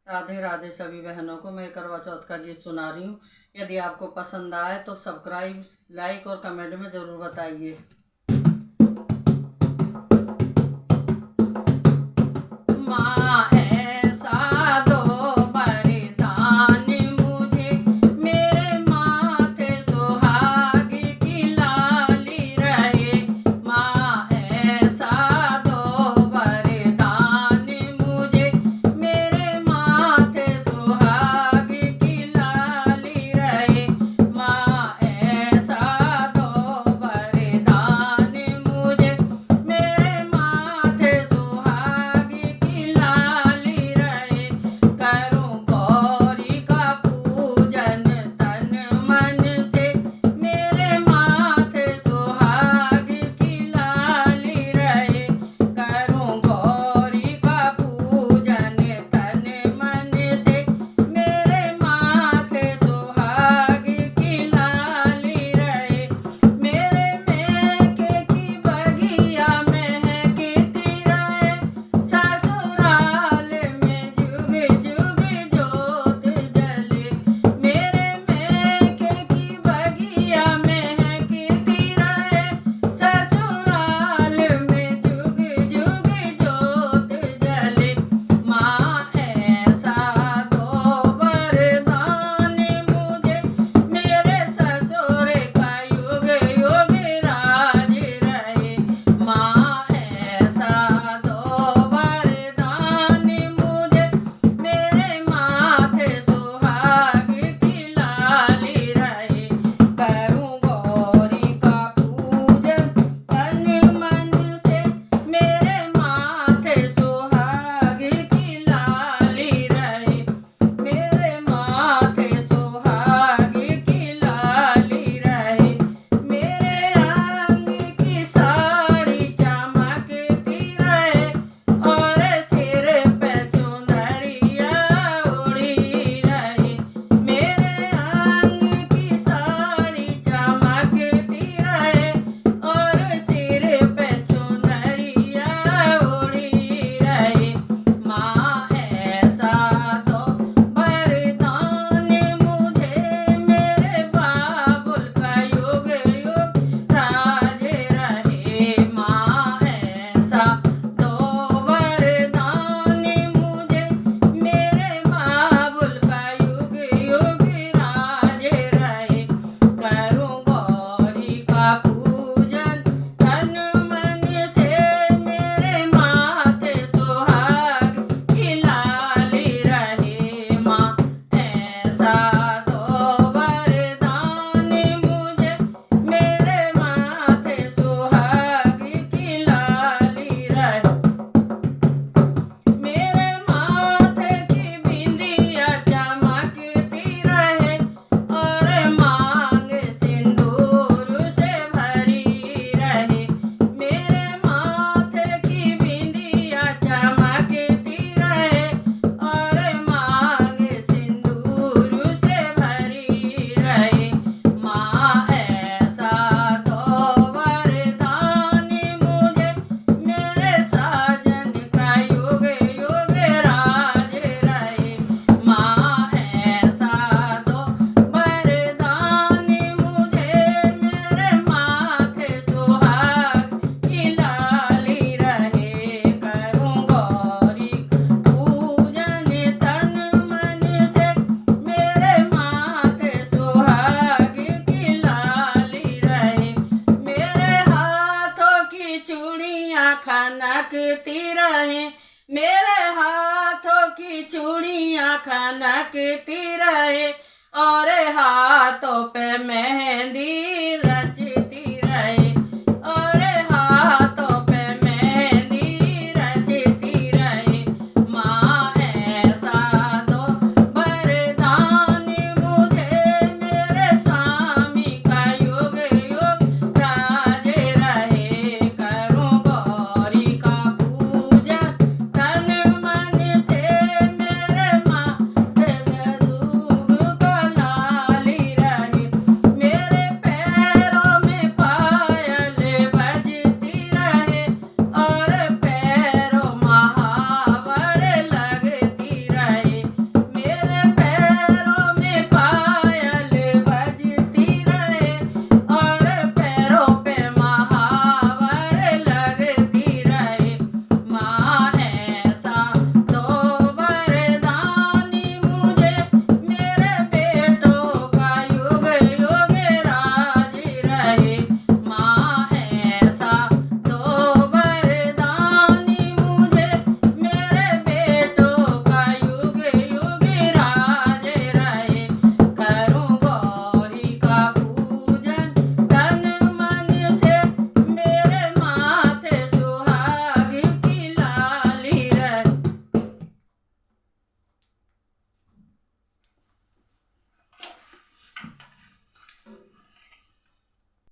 राधे राधे सभी बहनों को। मैं करवा चौथ का गीत सुना रही हूँ। यदि आपको पसंद आए तो सब्सक्राइब, लाइक और कमेंट में ज़रूर बताइए। माँ ऐसा दो वरदान मुझे, मेरे माथे सुहाग की लाली रहे। माँ ऐसा दो वरदान मुझे, मेरे माथे सुहाग की लाली रहे। माँ ऐसा दो वरदान मुझे, मेरे माथे सुहाग की लाली रहे। करूं गौरी का पूजन तन मन से, मेरे माथे सुहाग की लाली रहे। करूं गौरी का पूजन तन मन से, मेरे माथे सुहाग की लाली रहे। मेरे मैके की बगिया महकती रहे, ससुराल में जुग जुग जोत जले। मेरे मैके की बगिया महकती रहे, ससुराल में जुग जुग जोत जले। माँ ऐसा दो वरदान मुझे, मेरे ससुर का युग युग राज रहे। माँ ऐसा दो वरदान मुझे, मेरे माथे सुहाग की लाली रहे। करूं गौरी का पूजन तन मन से, मेरे माथे सुहाग की लाली रहे। मेरे माथे सुहाग की लाली रहे। मेरे रंग की साड़ी चमकती रहे, और सिर पे चुनरिया उड़ी रहे। मेरे रंग की साड़ी चमकती रहे, और सिर पे चुनरिया उड़ी रहे। माँ ऐसा दो वरदान मुझे, मेरे बाबुल का युग युग राज रहे। माँ ऐसा दो वरदान मुझे, मेरे बाबुल का युग युग राज रहे। करूं गौरी का पूजन तन मन से, मेरे माथे सुहाग की लाली रहे। माँ ऐसा दो वरदान मुझे, मेरे माथे सुहाग की लाली रहे। मेरे माथे की बिंदिया चमकती रहे, और मांग सिंदूर से भरी रहे। मेरे माथे की बिंदिया चमकती रहे, और मांग सिंदूर से भरी रहे। माँ ऐसा दो वरदान मुझे, मेरे साजन का युग युग राज रहे। माँ ऐसा दो वरदान मुझे, मेरे माथे सुहाग की लाली रहे। करूं गौरी पूजन तन मन से, मेरे माथे सुहाग की लाली रहे। मेरे हाथों की चूड़ियां खनकती रहे, मेरे हाथों की चूड़ियां खनकती रहे, और हाथों पे मेहंदी